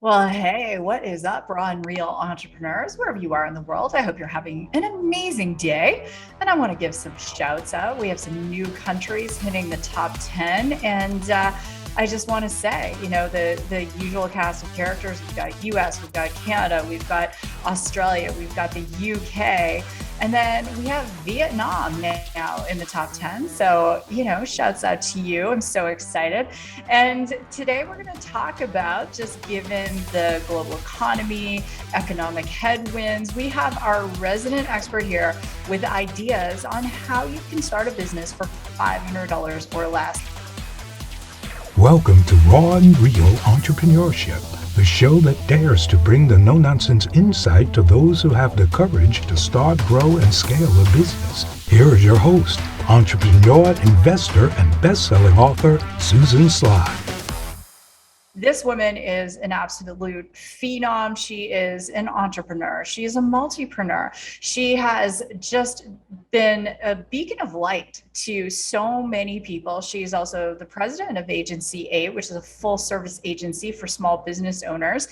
Well, hey, what is up, raw and real entrepreneurs, wherever you are in the world? I hope you're having an amazing day. And I want to give some shouts out. We have some new countries hitting the top 10. And I just want to say, the usual cast of characters. We've got US, we've got Canada, we've got Australia, we've got the UK. And then we have Vietnam now in the top 10. So, shouts out to you. I'm so excited. And today we're going to talk about just given the global economy, economic headwinds, we have our resident expert here with ideas on how you can start a business for $500 or less. Welcome to Raw and Real Entrepreneurship, the show that dares to bring the no-nonsense insight to those who have the courage to start, grow, and scale a business. Here is your host, entrepreneur, investor, and best-selling author, Susan Sly. This woman is an absolute phenom. She is an entrepreneur. She is a multipreneur. She has just been a beacon of light to so many people. She's also the president of Agency 8, which is a full service agency for small business owners.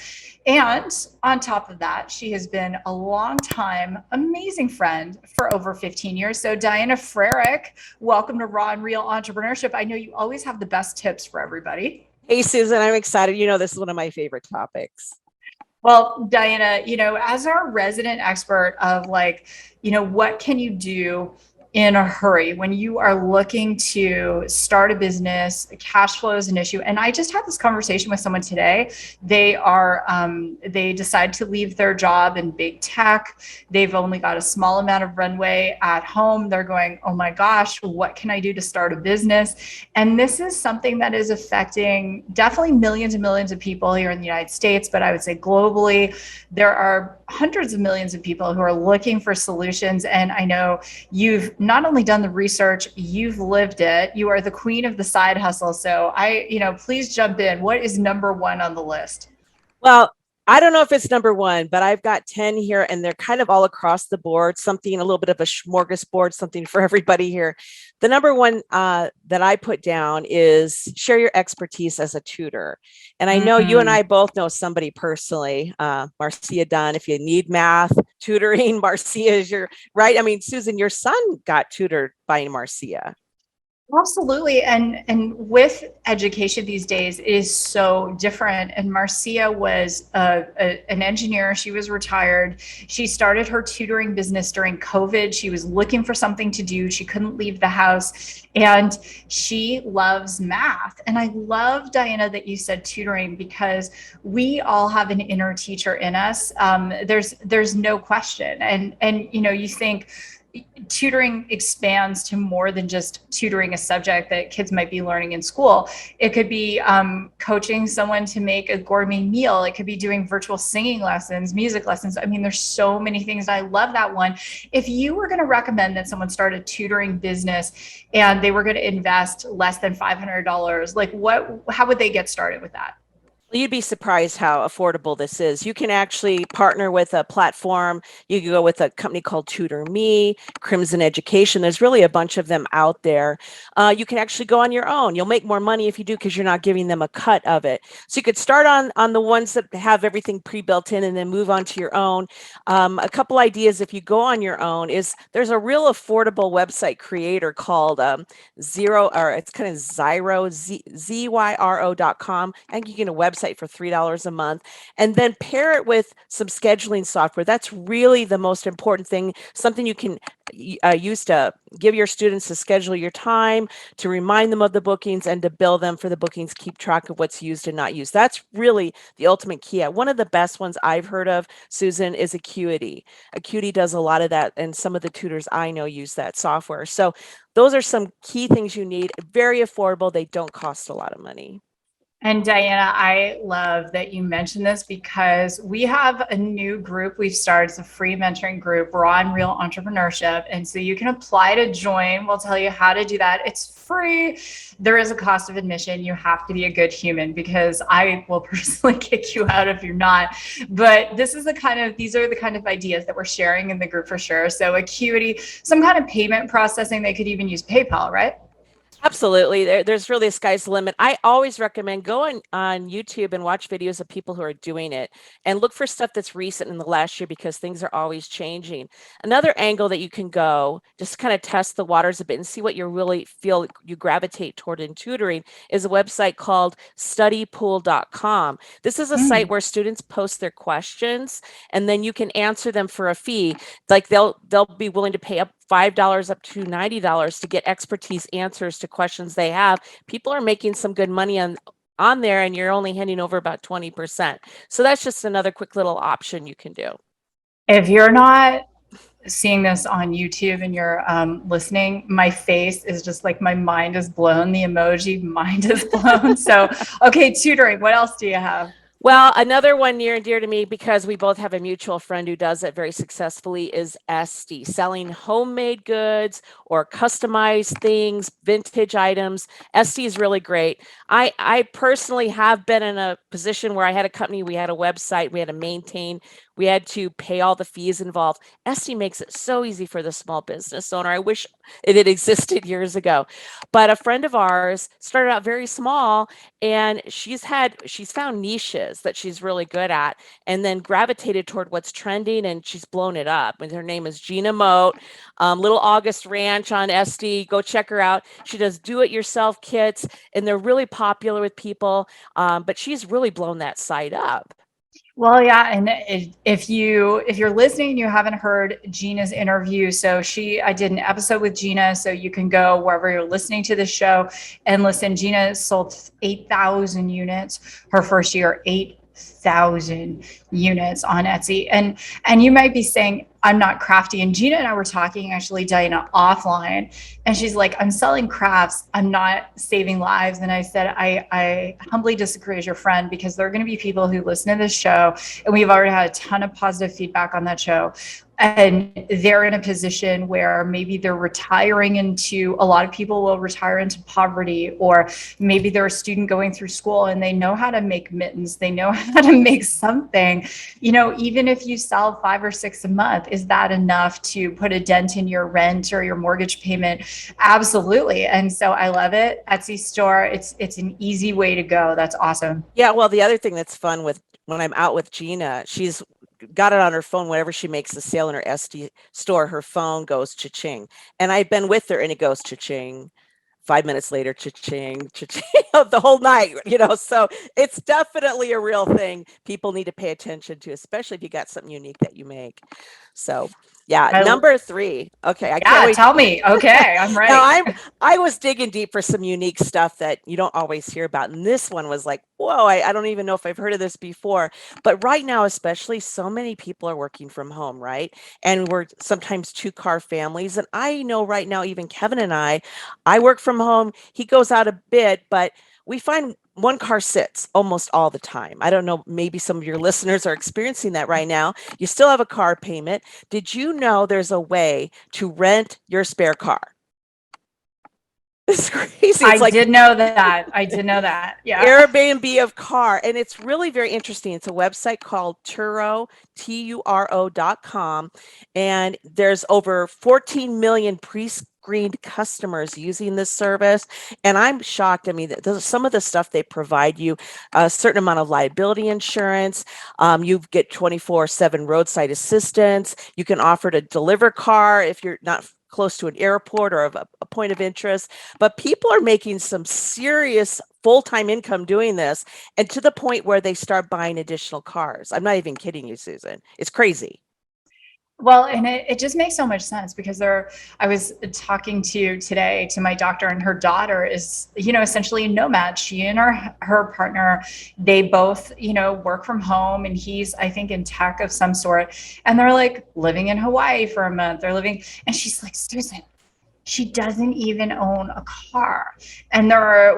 And on top of that, she has been a long time amazing friend for over 15 years. So Diana Frerick, welcome to Raw and Real Entrepreneurship. I know you always have the best tips for everybody. Hey, Susan, I'm excited. This is one of my favorite topics. Well, Diana, as our resident expert of what can you do in a hurry when you are looking to start a business, cash flow is an issue. And I just had this conversation with someone today. They decide to leave their job in big tech. They've only got a small amount of runway at home. They're going, oh my gosh, what can I do to start a business? And this is something that is affecting definitely millions and millions of people here in the United States, but I would say globally, there are hundreds of millions of people who are looking for solutions. And I know you've not only done the research, you've lived it. You are the queen of the side hustle. So please jump in. What is number one on the list? Well, I don't know if it's number one, but I've got 10 here and they're kind of all across the board, something, a little bit of a smorgasbord, something for everybody here. The number one that I put down is share your expertise as a tutor. And I know you and I both know somebody personally, Marcia Dunn. If you need math tutoring, Marcia is right. I mean, Susan, your son got tutored by Marcia. Absolutely. And with education these days, it is so different. And Marcia was an engineer. She was retired. She started her tutoring business during COVID. She was looking for something to do. She couldn't leave the house. And she loves math. And I love, Diana, that you said tutoring because we all have an inner teacher in us. There's no question. And you think, tutoring expands to more than just tutoring a subject that kids might be learning in school. It could be coaching someone to make a gourmet meal. It could be doing virtual singing lessons, music lessons. I mean, there's so many things. I love that one. If you were going to recommend that someone start a tutoring business and they were going to invest less than $500, how would they get started with that? You'd be surprised how affordable this is. You can actually partner with a platform. You can go with a company called Tutor Me, Crimson Education. There's really a bunch of them out there. You can actually go on your own. You'll make more money if you do because you're not giving them a cut of it. So you could start on the ones that have everything pre-built in and then move on to your own. A couple ideas if you go on your own is there's a real affordable website creator called it's kind of Zyro, Zyro.com. I think you can get a website for $3 a month and then pair it with some scheduling software. That's really the most important thing, something you can use to give your students to schedule your time, to remind them of the bookings and to bill them for the bookings, keep track of what's used and not used. That's really the ultimate key. One of the best ones I've heard of, Susan, is Acuity. Acuity does a lot of that, and some of the tutors I know use that software. So those are some key things you need. Very affordable. They don't cost a lot of money. And Diana, I love that you mentioned this because we have a new group we've started. It's a free mentoring group, Raw and Real Entrepreneurship. And so you can apply to join. We'll tell you how to do that. It's free. There is a cost of admission. You have to be a good human because I will personally kick you out if you're not. But these are the kind of ideas that we're sharing in the group for sure. So Acuity, some kind of payment processing, they could even use PayPal, right? Absolutely. There's really, the sky's the limit. I always recommend go on YouTube and watch videos of people who are doing it and look for stuff that's recent in the last year because things are always changing. Another angle that you can go, just kind of test the waters a bit and see what you really feel you gravitate toward in tutoring, is a website called studypool.com. This is a site Mm. where students post their questions and then you can answer them for a fee. Like they'll be willing to pay up $5 up to $90 to get expertise answers to questions they have. People are making some good money on there and you're only handing over about 20%. So that's just another quick little option you can do. If you're not seeing this on YouTube and you're listening, my face is just like my mind is blown. The emoji mind is blown. So, okay, tutoring. What else do you have? Well, another one near and dear to me because we both have a mutual friend who does it very successfully is Esty, selling homemade goods or customized things, vintage items. Esty is really great. I personally have been in a position where I had a company, we had a website, we had to maintain, we had to pay all the fees involved. Esty makes it so easy for the small business owner. I wish it had existed years ago. But a friend of ours started out very small and she's found niches that she's really good at and then gravitated toward what's trending and she's blown it up. And her name is Gina Moat, Little August Ranch on SD. Go check her out. She does do-it-yourself kits and they're really popular with people, but she's really blown that site up. Well, yeah, and if you're listening and you haven't heard Gina's interview, so I did an episode with Gina, so you can go wherever you're listening to the show and listen. Gina sold 8,000 units her first year, 8,000 units on Etsy, and you might be saying I'm not crafty. And Gina and I were talking actually, Diana, offline, and she's like, I'm selling crafts, I'm not saving lives. And I said, I humbly disagree as your friend because there are going to be people who listen to this show, and we've already had a ton of positive feedback on that show. And they're in a position where maybe they're retiring into, a lot of people will retire into poverty, or maybe they're a student going through school and they know how to make mittens, they know how to make something. Even if you sell 5 or 6 a month, is that enough to put a dent in your rent or your mortgage payment? Absolutely. And so I love it. Etsy store, it's an easy way to go. That's awesome. Yeah, well, the other thing that's fun with when I'm out with Gina, she's got it on her phone. Whenever she makes a sale in her SD store, her phone goes cha-ching. And I've been with her and it goes cha-ching. 5 minutes later, cha-ching, cha-ching, the whole night, so it's definitely a real thing people need to pay attention to, especially if you got something unique that you make. So yeah, I, number 3. Okay, I can't yeah, wait. tell me. Okay, I'm Now ready. I was digging deep for some unique stuff that you don't always hear about. And this one was like, whoa, I don't even know if I've heard of this before. But right now, especially, so many people are working from home, right? And we're sometimes two-car families. And I know right now, even Kevin and I work from home. He goes out a bit, but we find one car sits almost all the time. I don't know, maybe some of your listeners are experiencing that right now. You still have a car payment. Did you know there's a way to rent your spare car? It's crazy. I It's like did know that. I did know that. Yeah. Airbnb of car. And it's really very interesting. It's a website called Turo, Turo.com. And there's over 14 million pre-screened customers using this service. And I'm shocked. I mean, some of the stuff they provide you, a certain amount of liability insurance. You get 24/7 roadside assistance. You can offer to deliver car if you're not close to an airport or a point of interest. But people are making some serious full-time income doing this, and to the point where they start buying additional cars. I'm not even kidding you, Susan. It's crazy. Well, and it just makes so much sense because I was talking to today to my doctor, and her daughter is, essentially a nomad. She and her partner, they both, work from home, and he's, I think, in tech of some sort. And they're like living in Hawaii for a month. And she's like, Susan, she doesn't even own a car. And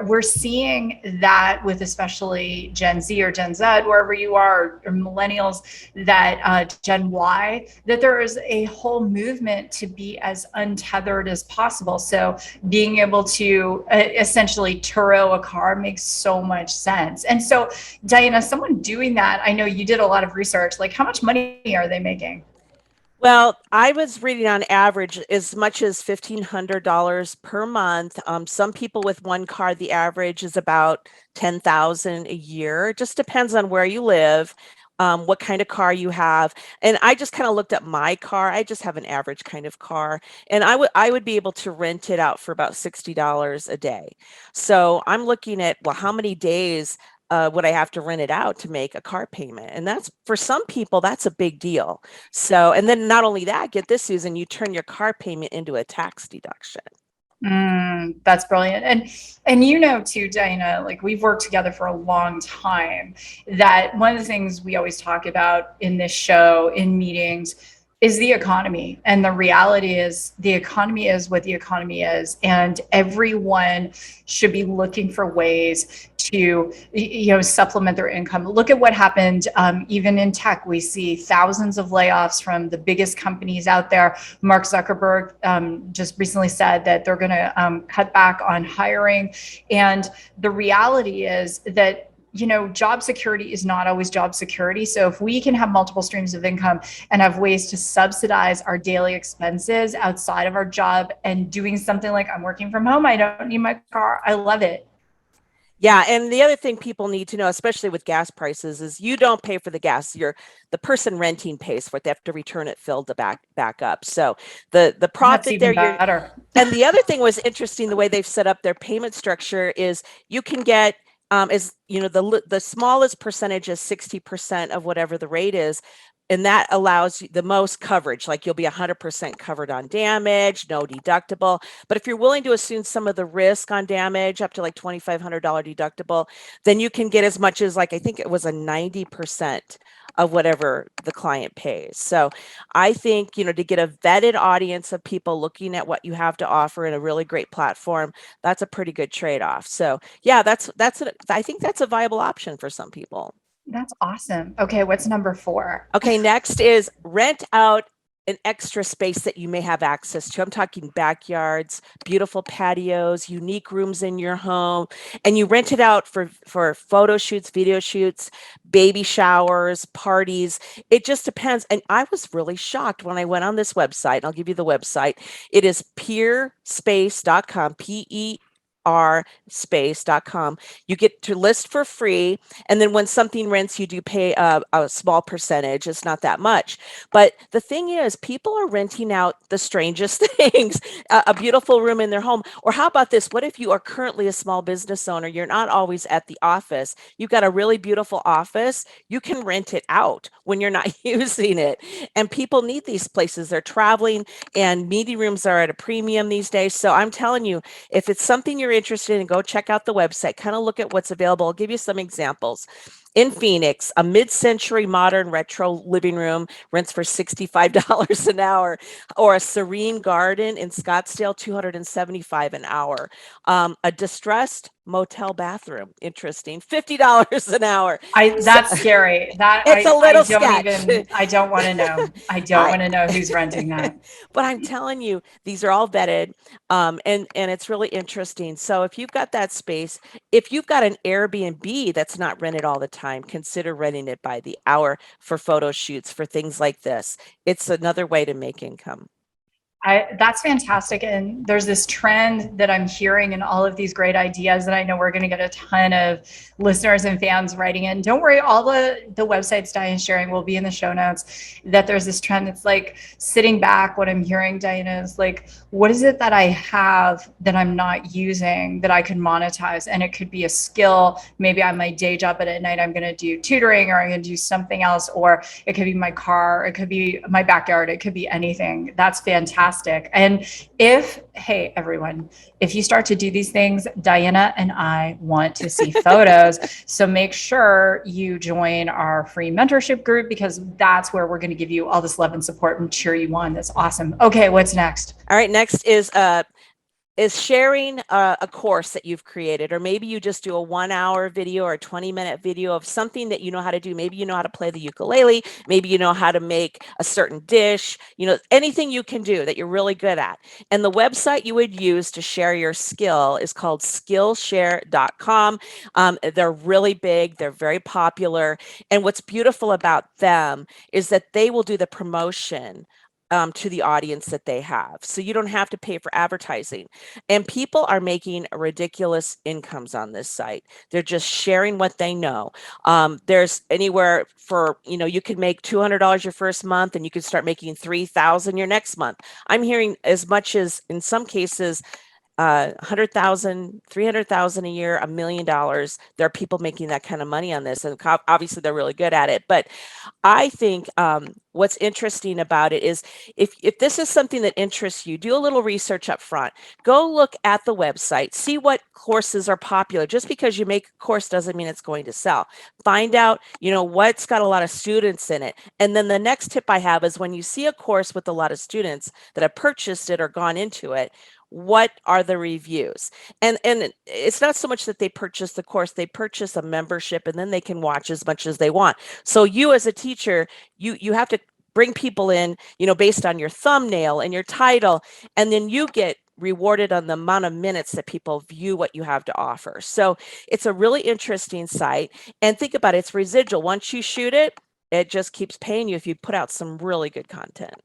we're seeing that with especially Gen Z or Gen Z, wherever you are, or millennials, that Gen Y, that there is a whole movement to be as untethered as possible. So being able to essentially Turo a car makes so much sense. And so, Diana, someone doing that, I know you did a lot of research, like how much money are they making? Well, I was reading on average as much as $1,500 per month. Some people with one car, the average is about 10,000 a year. It just depends on where you live, what kind of car you have. And I just kind of looked at my car. I just have an average kind of car, and I would be able to rent it out for about $60 a day. So I'm looking at, well, how many days would I have to rent it out to make a car payment? And that's, for some people, that's a big deal. So, and then not only that, get this, Susan, you turn your car payment into a tax deduction. That's brilliant. And you know too, Diana, like we've worked together for a long time, that one of the things we always talk about in this show, in meetings, is the economy. And the reality is the economy is what the economy is. And everyone should be looking for ways to, supplement their income. Look at what happened. Even in tech, we see thousands of layoffs from the biggest companies out there. Mark Zuckerberg just recently said that they're going to cut back on hiring. And the reality is that job security is not always job security. So if we can have multiple streams of income and have ways to subsidize our daily expenses outside of our job, and doing something like, I'm working from home, I don't need my car, I love it. Yeah, and the other thing people need to know, especially with gas prices, is you don't pay for the gas. The person renting pays for it. They have to return it filled to back up. So the That's profit there, even better. and the other thing was interesting, the way they've set up their payment structure is you can get, is, the smallest percentage is 60% of whatever the rate is. And that allows you the most coverage, like you'll be 100% covered on damage, no deductible. But if you're willing to assume some of the risk on damage, up to like $2,500 deductible, then you can get as much as, like, I think it was a 90% of whatever the client pays. So I think, to get a vetted audience of people looking at what you have to offer in a really great platform, that's a pretty good trade-off. So yeah, I think that's a viable option for some people. That's awesome. Okay, what's number 4? Okay, next is rent out an extra space that you may have access to. I'm talking backyards, beautiful patios, unique rooms in your home, and you rent it out for photo shoots, video shoots, baby showers, parties. It just depends. And I was really shocked when I went on this website. I'll give you the website. It is peerspace.com, space.com. You get to list for free. And then when something rents, you do pay a small percentage. It's not that much. But the thing is, people are renting out the strangest things, a beautiful room in their home. Or how about this? What if you are currently a small business owner? You're not always at the office. You've got a really beautiful office. You can rent it out when you're not using it. And people need these places. They're traveling, and meeting rooms are at a premium these days. So I'm telling you, if it's something you're interested in, go check out the website, kind of look at what's available. I'll give you some examples. In Phoenix, a mid-century modern retro living room rents for $65 an hour, or a serene garden in Scottsdale, $275 an hour. A distressed motel bathroom, interesting, $50 an hour. So That's scary. That it's a I little don't sketch. even, I don't want to know. I don't I want to know who's renting that. but I'm telling you, these are all vetted, and it's really interesting. So if you've got that space, if you've got an Airbnb that's not rented all the time, consider renting it by the hour for photo shoots, for things like this. It's another way to make income. That's fantastic. And there's this trend that I'm hearing in all of these great ideas, and I know we're going to get a ton of listeners and fans writing in. Don't worry, all the websites Diane's sharing will be in the show notes. That there's this trend that's like sitting back. What I'm hearing, Diana, is like, what is it that I have that I'm not using that I can monetize? And it could be a skill. Maybe on my day job, but at night I'm going to do tutoring, or I'm going to do something else, or it could be my car, it could be my backyard, it could be anything. That's fantastic. And hey, everyone, if you start to do these things, Diana and I want to see photos. So make sure you join our free mentorship group, because that's where we're going to give you all this love and support and cheer you on. That's awesome. Okay, what's next? All right, next is sharing a course that you've created, or maybe you just do a 1 hour video or a 20-minute video of something that you know how to do. Maybe you know how to play the ukulele, maybe you know how to make a certain dish, anything you can do that you're really good at. And the website you would use to share your skill is called skillshare.com. They're really big, they're very popular. And what's beautiful about them is that they will do the promotion to the audience that they have. So you don't have to pay for advertising. And people are making ridiculous incomes on this site. They're just sharing what they know. There's anywhere for, you could make $200 your first month and you could start making $3,000 your next month. I'm hearing as much as, in some cases, 100,000, 300,000 a year, $1 million. There are people making that kind of money on this, and obviously they're really good at it. But I think what's interesting about it is if this is something that interests you, do a little research up front. Go look at the website, see what courses are popular. Just because you make a course doesn't mean it's going to sell. Find out, what's got a lot of students in it. And then the next tip I have is when you see a course with a lot of students that have purchased it or gone into it, what are the reviews? And it's not so much that they purchase the course, they purchase a membership and then they can watch as much as they want. So you as a teacher, you have to bring people in, based on your thumbnail and your title, and then you get rewarded on the amount of minutes that people view what you have to offer. So it's a really interesting site. And think about it, it's residual. Once you shoot it, it just keeps paying you if you put out some really good content.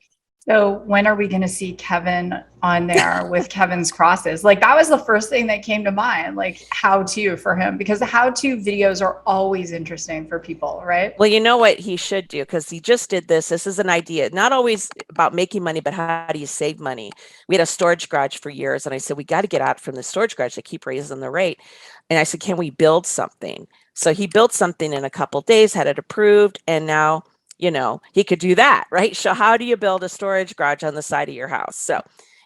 So when are we going to see Kevin on there with Kevin's crosses? Like that was the first thing that came to mind, like how to for him, because the how to videos are always interesting for people, right? Well, you know what he should do, because he just did this. This is an idea, not always about making money, but how do you save money? We had a storage garage for years, and I said, we got to get out from the storage garage. They keep raising the rate. And I said, can we build something? So he built something in a couple of days, had it approved, and now he could do that, right? So how do you build a storage garage on the side of your house? So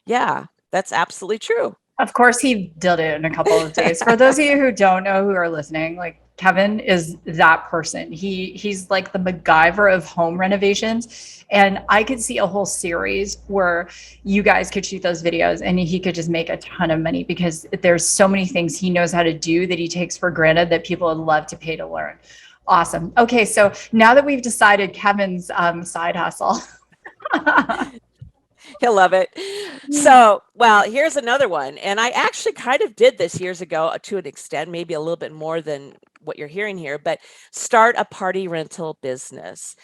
yeah, that's absolutely true. Of course, he did it in a couple of days. For those of you who don't know, who are listening, like Kevin is that person. He's like the MacGyver of home renovations. And I could see a whole series where you guys could shoot those videos and he could just make a ton of money because there's so many things he knows how to do that he takes for granted that people would love to pay to learn. Awesome. Okay, so now that we've decided Kevin's side hustle. He'll love it. So, well, here's another one. And I actually kind of did this years ago to an extent, maybe a little bit more than what you're hearing here, but start a party rental business.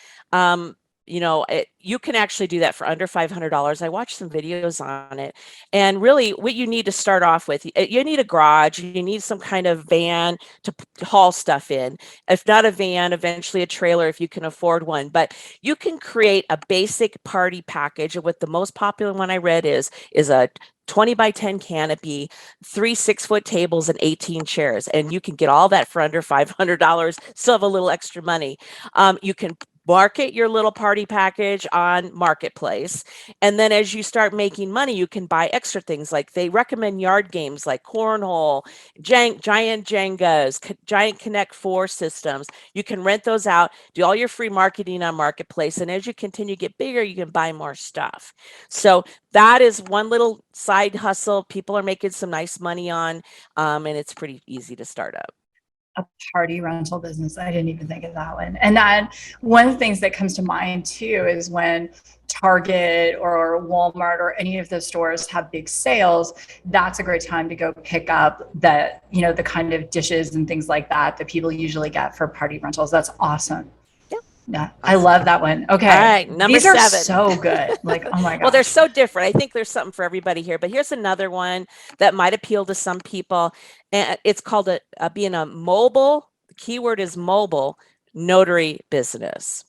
You can actually do that for under $500. I watched some videos on it. And really what you need to start off with, you need a garage, you need some kind of van to haul stuff in. If not a van, eventually a trailer if you can afford one. But you can create a basic party package. What the most popular one I read is a 20 by 10 canopy, 3 6-foot tables, and 18 chairs. And you can get all that for under $500, still have a little extra money. You can market your little party package on Marketplace. And then as you start making money, you can buy extra things. Like they recommend yard games like cornhole, giant Jengas, giant Connect 4 systems. You can rent those out, do all your free marketing on Marketplace. And as you continue to get bigger, you can buy more stuff. So that is one little side hustle people are making some nice money on. And it's pretty easy to start up. A party rental business. I didn't even think of that one. And then one of the things that comes to mind too is when Target or Walmart or any of those stores have big sales, that's a great time to go pick up the kind of dishes and things like that that people usually get for party rentals. That's awesome. Yeah, I love that one. Okay. All right, number These 7. are so good. Like, oh my God. Well, they're so different. I think there's something for everybody here, but here's another one that might appeal to some people. And it's called being a mobile, the keyword is mobile, notary business.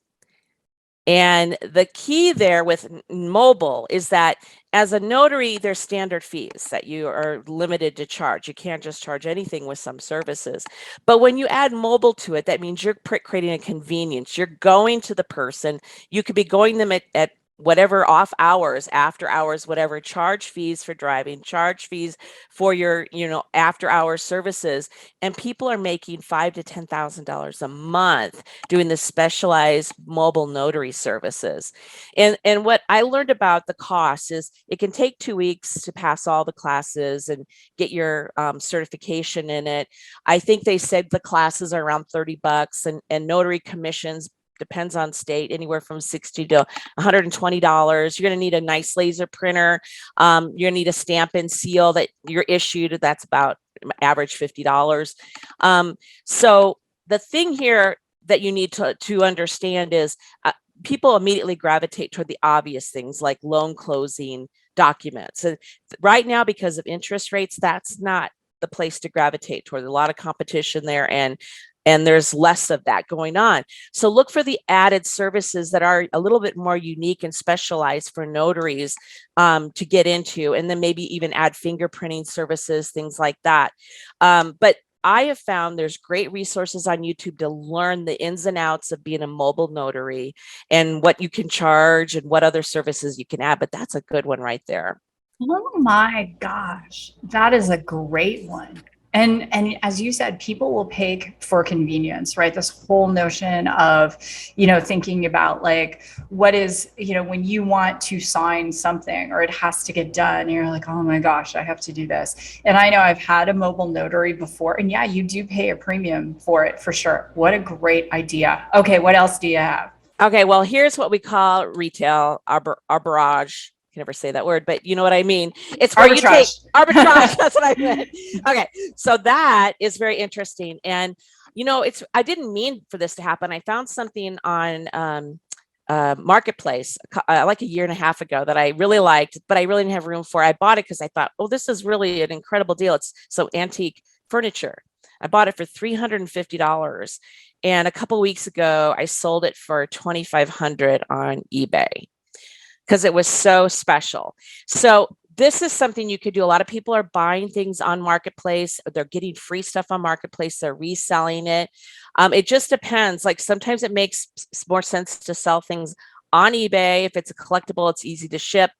And the key there with mobile is that as a notary, there's standard fees that you are limited to charge. You can't just charge anything with some services. But when you add mobile to it, that means you're creating a convenience. You're going to the person. You could be going them at whatever off hours, after hours, whatever, charge fees for driving, charge fees for your, after hours services. And people are making $5,000 to $10,000 a month doing the specialized mobile notary services. And what I learned about the cost is it can take 2 weeks to pass all the classes and get your certification in it. I think they said the classes are around $30 and notary commissions, depends on state, anywhere from $60 to $120. You're going to need a nice laser printer. You're going to need a stamp and seal that you're issued. That's about average $50. So the thing here that you need to understand is people immediately gravitate toward the obvious things like loan closing documents. And right now, because of interest rates, that's not the place to gravitate toward. A lot of competition there, and there's less of that going on. So look for the added services that are a little bit more unique and specialized for notaries to get into, and then maybe even add fingerprinting services, things like that. But I have found there's great resources on YouTube to learn the ins and outs of being a mobile notary and what you can charge and what other services you can add. But that's a good one right there. Oh my gosh, that is a great one. And as you said, people will pay for convenience, right? This whole notion of, thinking about like what is, when you want to sign something or it has to get done, and you're like, oh my gosh, I have to do this. And I know I've had a mobile notary before, and yeah, you do pay a premium for it for sure. What a great idea. Okay, what else do you have? Okay, well, here's what we call retail arbitrage. I can never say that word, but you know what I mean. It's where you take Arbitrage. arbitrage. That's what I meant. Okay, so that is very interesting, and I didn't mean for this to happen. I found something on marketplace like a year and a half ago that I really liked, but I really didn't have room for. I bought it because I thought, oh, this is really an incredible deal. It's so antique furniture. I bought it for $350. And a couple of weeks ago, I sold it for $2,500 on eBay because it was so special. So this is something you could do. A lot of people are buying things on Marketplace. They're getting free stuff on Marketplace. They're reselling it. It just depends. Like sometimes it makes more sense to sell things on eBay. If it's a collectible, it's easy to ship.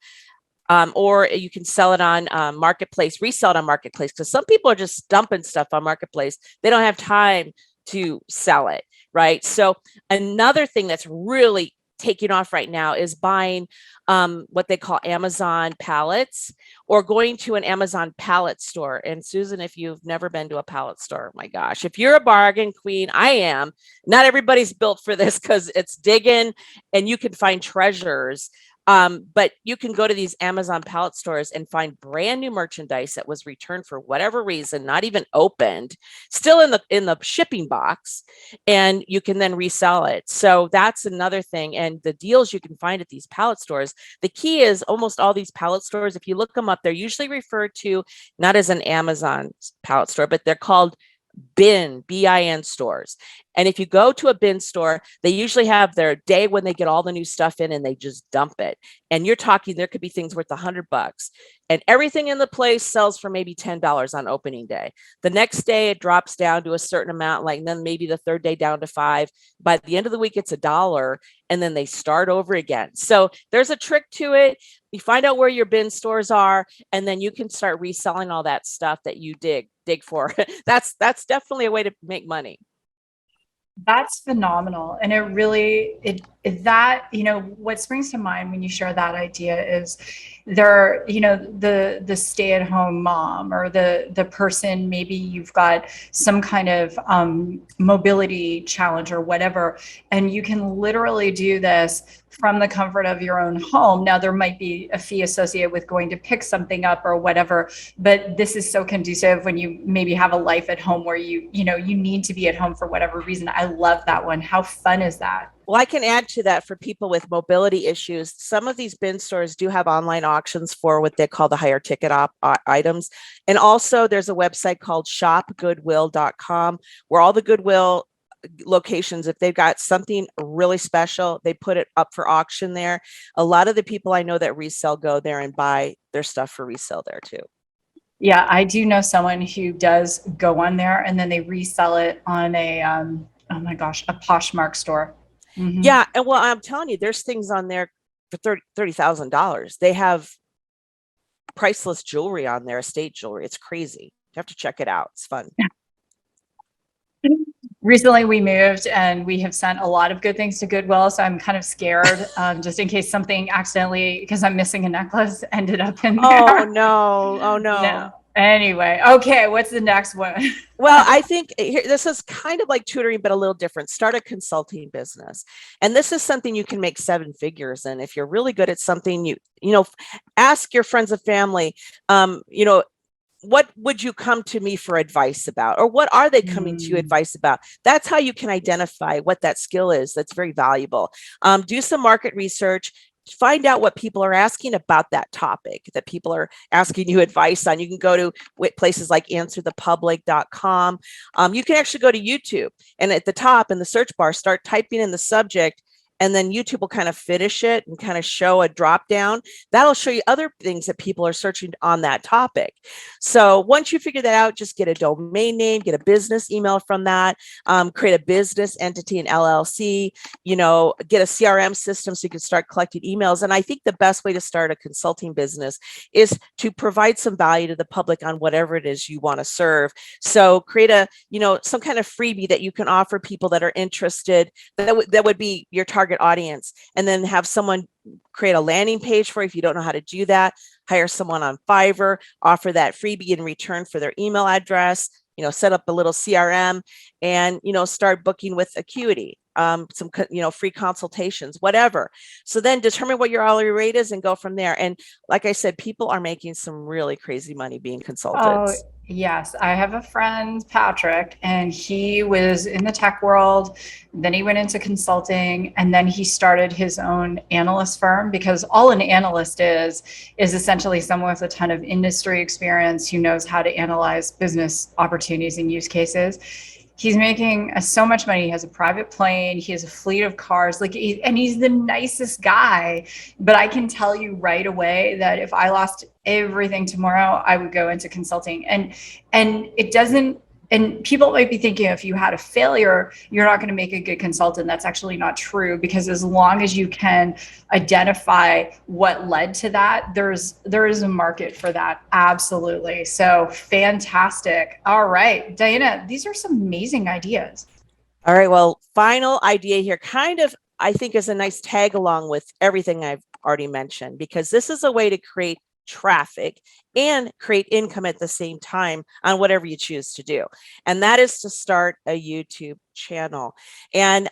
Or you can sell it on Marketplace, resell it on Marketplace, because some people are just dumping stuff on Marketplace. They don't have time to sell it, right? So another thing that's really taking off right now is buying what they call Amazon pallets or going to an Amazon pallet store. And Susan, if you've never been to a pallet store, my gosh, if you're a bargain queen, I am. Not everybody's built for this because it's digging and you can find treasures. But you can go to these Amazon pallet stores and find brand new merchandise that was returned for whatever reason, not even opened, still in the shipping box, and you can then resell it. So that's another thing. And the deals you can find at these pallet stores, the key is almost all these pallet stores, if you look them up, they're usually referred to not as an Amazon pallet store, but they're called bin stores. And if you go to a bin store, they usually have their day when they get all the new stuff in and they just dump it. And you're talking, there could be things worth $100 and everything in the place sells for maybe $10 on opening day. The next day it drops down to a certain amount, like then maybe the third day down to $5. By the end of the week, it's $1 and then they start over again. So there's a trick to it. You find out where your bin stores are, and then you can start reselling all that stuff that you dig for. That's definitely a way to make money. That's phenomenal. And it really, what springs to mind when you share that idea is the stay-at-home mom or the person, maybe you've got some kind of mobility challenge or whatever, and you can literally do this from the comfort of your own home. Now, there might be a fee associated with going to pick something up or whatever, but this is so conducive when you maybe have a life at home where you need to be at home for whatever reason. I love that one. How fun is that? Well, I can add to that for people with mobility issues. Some of these bin stores do have online auctions for what they call the higher ticket items. And also there's a website called shopgoodwill.com where all the Goodwill locations, if they've got something really special, they put it up for auction there. A lot of the people I know that resell go there and buy their stuff for resale there too. Yeah, I do know someone who does go on there and then they resell it on oh my gosh, a Poshmark store. Mm-hmm. Yeah, and well, I'm telling you, there's things on there for $30,000. They have priceless jewelry on there, estate jewelry. It's crazy. You have to check it out. It's fun. Recently we moved and we have sent a lot of good things to Goodwill. So I'm kind of scared just in case something accidentally, because I'm missing a necklace, ended up in there. Oh no. Oh no. No. Anyway, okay, what's the next one? Well, I think this is kind of like tutoring, but a little different. Start a consulting business. And this is something you can make 7 figures in. If you're really good at something, ask your friends and family, what would you come to me for advice about, or what are they coming to you advice about? That's how you can identify what that skill is. That's very valuable. Do some market research, find out what people are asking about that topic that people are asking you advice on. You can go to places like answerthepublic.com. You can actually go to YouTube, and at the top in the search bar, start typing in the subject, and then YouTube will kind of finish it and kind of show a drop down. That'll show you other things that people are searching on that topic. So once you figure that out, just get a domain name, get a business email from that, create a business entity, an LLC, get a CRM system so you can start collecting emails. And I think the best way to start a consulting business is to provide some value to the public on whatever it is you want to serve. So create some kind of freebie that you can offer people that are interested, that would be your target audience, and then have someone create a landing page for you. If you don't know how to do that, hire someone on Fiverr, offer that freebie in return for their email address, set up a little CRM, and start booking with Acuity, some free consultations, whatever. So then determine what your hourly rate is and go from there. And like I said, people are making some really crazy money being Oh, consultants. yes. I have a friend, Patrick, and he was in the tech world. Then he went into consulting, and then he started his own analyst firm, because all an analyst is essentially someone with a ton of industry experience who knows how to analyze business opportunities and use cases. He's making so much money. He has a private plane. He has a fleet of cars. And he's the nicest guy. But I can tell you right away that if I lost everything tomorrow, I would go into consulting. And it doesn't. And people might be thinking, if you had a failure, you're not going to make a good consultant. That's actually not true, because as long as you can identify what led to that, there is a market for that. Absolutely. So fantastic. All right, Diana, these are some amazing ideas. All right. Well, final idea here, kind of, I think, is a nice tag along with everything I've already mentioned, because this is a way to create traffic and create income at the same time on whatever you choose to do. And that is to start a YouTube channel. And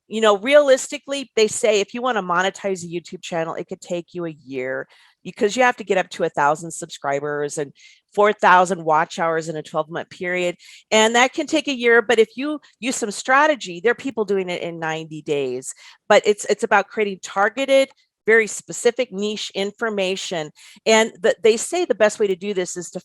realistically, they say if you want to monetize a YouTube channel, it could take you a year, because you have to get up to 1,000 subscribers and 4,000 watch hours in a 12-month period. And that can take a year. But if you use some strategy, there are people doing it in 90 days. But it's about creating targeted, very specific niche information. And they say the best way to do this is to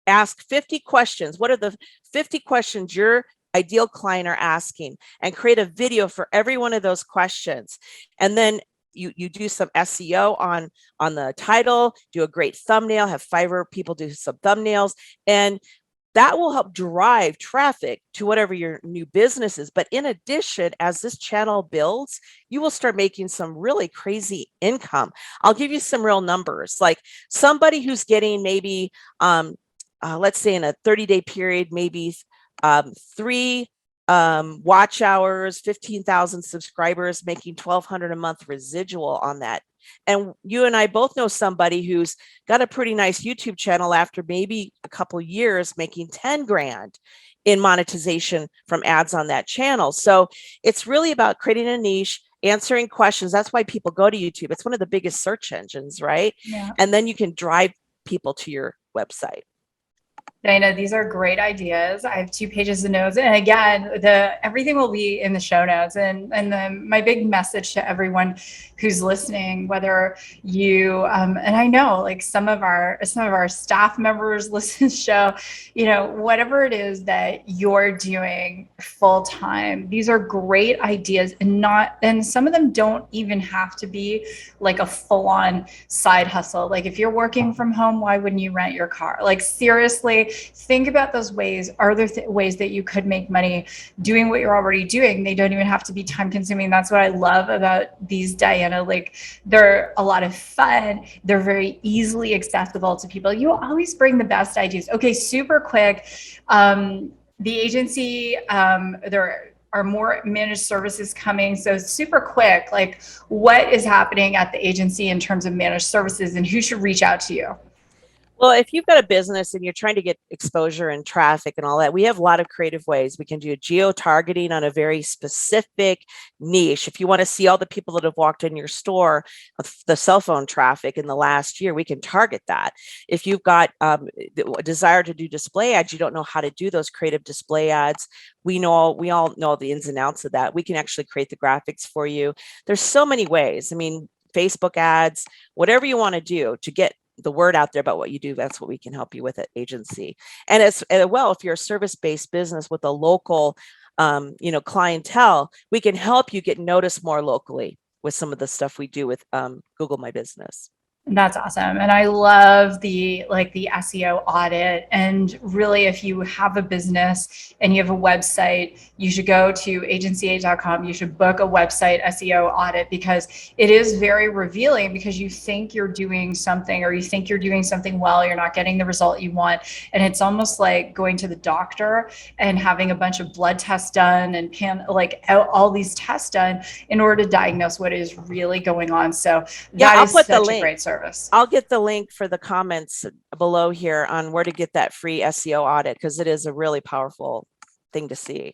ask 50 questions. What are the 50 questions your ideal client are asking? And create a video for every one of those questions. And then you do some SEO on the title, do a great thumbnail, have Fiverr people do some thumbnails, and that will help drive traffic to whatever your new business is. But in addition, as this channel builds, you will start making some really crazy income. I'll give you some real numbers. Like somebody who's getting maybe, let's say in a 30-day period, maybe 3 watch hours, 15,000 subscribers, making 1,200 a month residual on that. And you and I both know somebody who's got a pretty nice YouTube channel after maybe a couple years, making 10 grand in monetization from ads on that channel. So it's really about creating a niche, answering questions. That's why people go to YouTube. It's one of the biggest search engines, right? Yeah. And then you can drive people to your website. Dana, these are great ideas. I have 2 pages of notes, and again, everything will be in the show notes. And my big message to everyone who's listening, whether you and I know like some of our staff members listen to the show, whatever it is that you're doing full time, these are great ideas, and some of them don't even have to be like a full on side hustle. Like if you're working from home, why wouldn't you rent your car? Like seriously, think about those ways. Are there ways that you could make money doing what you're already doing? They don't even have to be time consuming. That's what I love about these, Diana. Like they're a lot of fun. They're very easily accessible to people. You always bring the best ideas. Okay, super quick. The agency, there are more managed services coming. So super quick, like what is happening at the agency in terms of managed services and who should reach out to you? Well, if you've got a business and you're trying to get exposure and traffic and all that, we have a lot of creative ways. We can do geo targeting on a very specific niche. If you want to see all the people that have walked in your store, the cell phone traffic in the last year, we can target that. If you've got a desire to do display ads, you don't know how to do those creative display ads. We all know the ins and outs of that. We can actually create the graphics for you. There's so many ways. I mean, Facebook ads, whatever you want to do to get the word out there about what you do, that's what we can help you with at agency. And as well, if you're a service-based business with a local clientele, we can help you get noticed more locally with some of the stuff we do with Google My Business. That's awesome. And I love the SEO audit. And really, if you have a business and you have a website, you should go to agency8.com. You should book a website SEO audit, because it is very revealing, because you think you're doing something, or you think you're doing something well, you're not getting the result you want. And it's almost like going to the doctor and having a bunch of blood tests done and all these tests done in order to diagnose what is really going on. So that is such a great service. I'll get the link for the comments below here on where to get that free SEO audit, because it is a really powerful thing to see.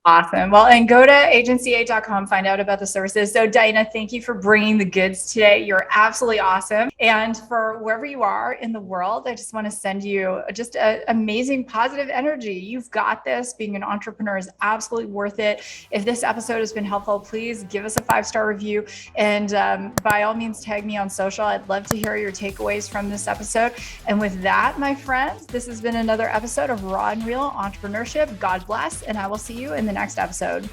Awesome. Well, and go to agency8.com, find out about the services. So Dinah, thank you for bringing the goods today. You're absolutely awesome. And for wherever you are in the world, I just want to send you just amazing positive energy. You've got this. Being an entrepreneur is absolutely worth it. If this episode has been helpful, please give us a 5-star review. And by all means, tag me on social. I'd love to hear your takeaways from this episode. And with that, my friends, this has been another episode of Raw and Real Entrepreneurship. God bless, and I will see you in the next episode.